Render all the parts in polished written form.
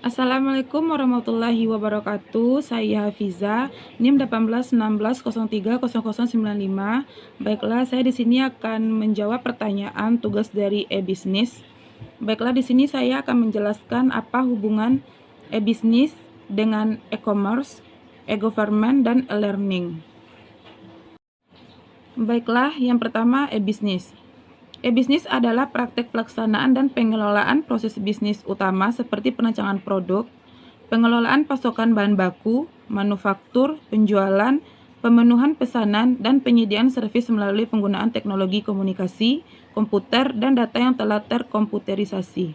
Assalamualaikum warahmatullahi wabarakatuh. Saya Hafiza, NIM 1816030095. Baiklah, saya di sini akan menjawab pertanyaan tugas dari e-bisnis. Baiklah, di sini saya akan menjelaskan apa hubungan e-bisnis dengan e-commerce, e-government, dan e-learning. Baiklah, yang pertama e-bisnis. E-bisnis adalah praktek pelaksanaan dan pengelolaan proses bisnis utama seperti perancangan produk, pengelolaan pasokan bahan baku, manufaktur, penjualan, pemenuhan pesanan, dan penyediaan servis melalui penggunaan teknologi komunikasi, komputer, dan data yang telah terkomputerisasi.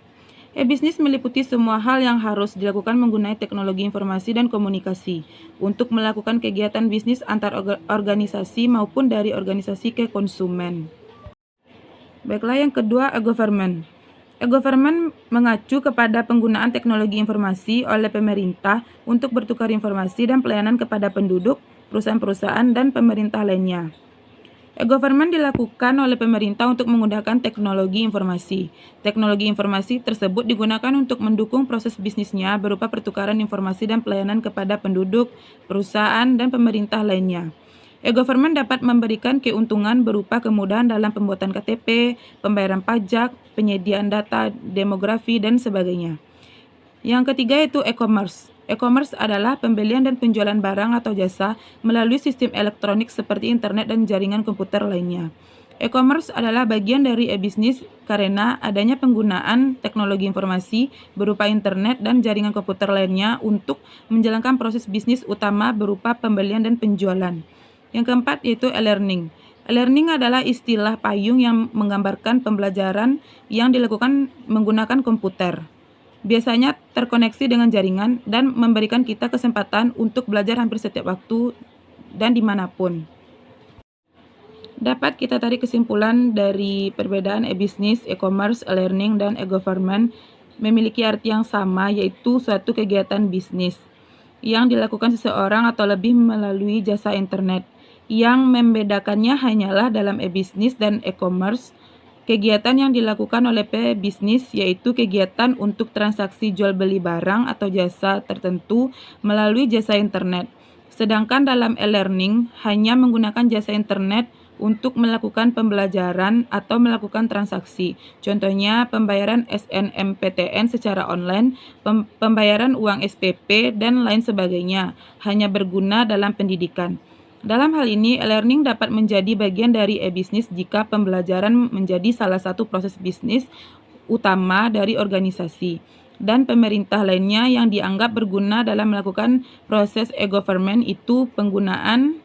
E-bisnis meliputi semua hal yang harus dilakukan menggunakan teknologi informasi dan komunikasi untuk melakukan kegiatan bisnis antar organisasi maupun dari organisasi ke konsumen. Baiklah, yang kedua, e-government. E-government mengacu kepada penggunaan teknologi informasi oleh pemerintah untuk bertukar informasi dan pelayanan kepada penduduk, perusahaan-perusahaan, dan pemerintah lainnya. E-government dilakukan oleh pemerintah untuk menggunakan teknologi informasi. Teknologi informasi tersebut digunakan untuk mendukung proses bisnisnya berupa pertukaran informasi dan pelayanan kepada penduduk, perusahaan, dan pemerintah lainnya. E-government dapat memberikan keuntungan berupa kemudahan dalam pembuatan KTP, pembayaran pajak, penyediaan data demografi, dan sebagainya. Yang ketiga yaitu e-commerce. E-commerce adalah pembelian dan penjualan barang atau jasa melalui sistem elektronik seperti internet dan jaringan komputer lainnya. E-commerce adalah bagian dari e-bisnis karena adanya penggunaan teknologi informasi berupa internet dan jaringan komputer lainnya untuk menjalankan proses bisnis utama berupa pembelian dan penjualan. Yang keempat yaitu e-learning. E-learning adalah istilah payung yang menggambarkan pembelajaran yang dilakukan menggunakan komputer. Biasanya terkoneksi dengan jaringan dan memberikan kita kesempatan untuk belajar hampir setiap waktu dan dimanapun. Dapat kita tarik kesimpulan dari perbedaan e-bisnis, e-commerce, e-learning, dan e-government memiliki arti yang sama, yaitu suatu kegiatan bisnis yang dilakukan seseorang atau lebih melalui jasa internet. Yang membedakannya hanyalah dalam e-bisnis dan e-commerce, kegiatan yang dilakukan oleh pebisnis yaitu kegiatan untuk transaksi jual beli barang atau jasa tertentu melalui jasa internet. Sedangkan dalam e-learning hanya menggunakan jasa internet untuk melakukan pembelajaran atau melakukan transaksi. Contohnya pembayaran SNMPTN secara online, pembayaran uang SPP, dan lain sebagainya, hanya berguna dalam pendidikan. Dalam hal ini, e-learning dapat menjadi bagian dari e-bisnis jika pembelajaran menjadi salah satu proses bisnis utama dari organisasi dan pemerintah lainnya yang dianggap berguna dalam melakukan proses e-government itu penggunaan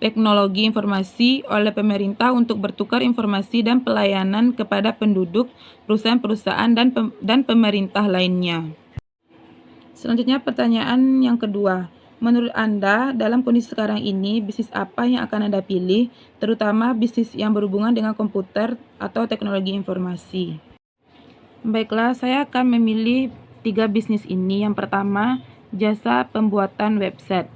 teknologi informasi oleh pemerintah untuk bertukar informasi dan pelayanan kepada penduduk, perusahaan-perusahaan, dan pemerintah lainnya. Selanjutnya pertanyaan yang kedua. Menurut Anda, dalam kondisi sekarang ini, bisnis apa yang akan Anda pilih, terutama bisnis yang berhubungan dengan komputer atau teknologi informasi? Baiklah, saya akan memilih 3 bisnis ini. Yang pertama, jasa pembuatan website.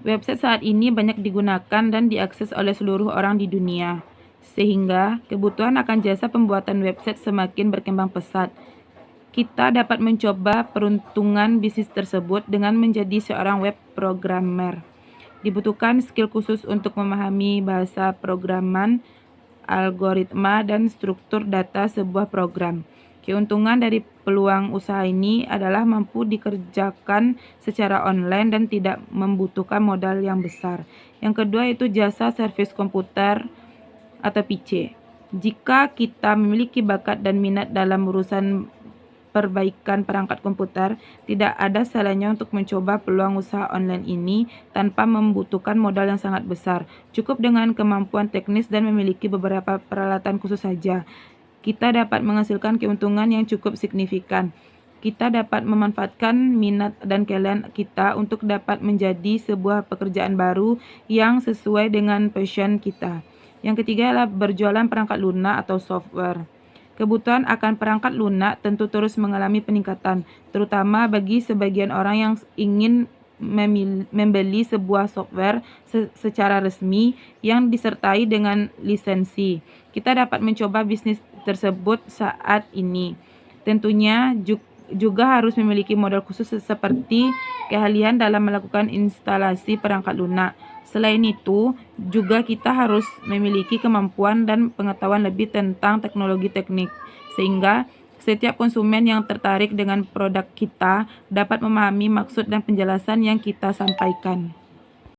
Website saat ini banyak digunakan dan diakses oleh seluruh orang di dunia, sehingga kebutuhan akan jasa pembuatan website semakin berkembang pesat. Kita dapat mencoba peruntungan bisnis tersebut dengan menjadi seorang web programmer. Dibutuhkan skill khusus untuk memahami bahasa programan, algoritma, dan struktur data sebuah program. Keuntungan dari peluang usaha ini adalah mampu dikerjakan secara online dan tidak membutuhkan modal yang besar. Yang kedua yaitu jasa servis komputer atau PC. Jika kita memiliki bakat dan minat dalam urusan perbaikan perangkat komputer, tidak ada salahnya untuk mencoba peluang usaha online ini tanpa membutuhkan modal yang sangat besar. Cukup dengan kemampuan teknis dan memiliki beberapa peralatan khusus saja, kita dapat menghasilkan keuntungan yang cukup signifikan. Kita dapat memanfaatkan minat dan kalian kita untuk dapat menjadi sebuah pekerjaan baru yang sesuai dengan passion kita. Yang ketiga adalah berjualan perangkat lunak atau software. Kebutuhan akan perangkat lunak tentu terus mengalami peningkatan, terutama bagi sebagian orang yang ingin membeli sebuah software secara resmi yang disertai dengan lisensi. Kita dapat mencoba bisnis tersebut saat ini. Tentunya juga harus memiliki modal khusus seperti keahlian dalam melakukan instalasi perangkat lunak. Selain itu, juga kita harus memiliki kemampuan dan pengetahuan lebih tentang teknologi teknik, sehingga setiap konsumen yang tertarik dengan produk kita dapat memahami maksud dan penjelasan yang kita sampaikan.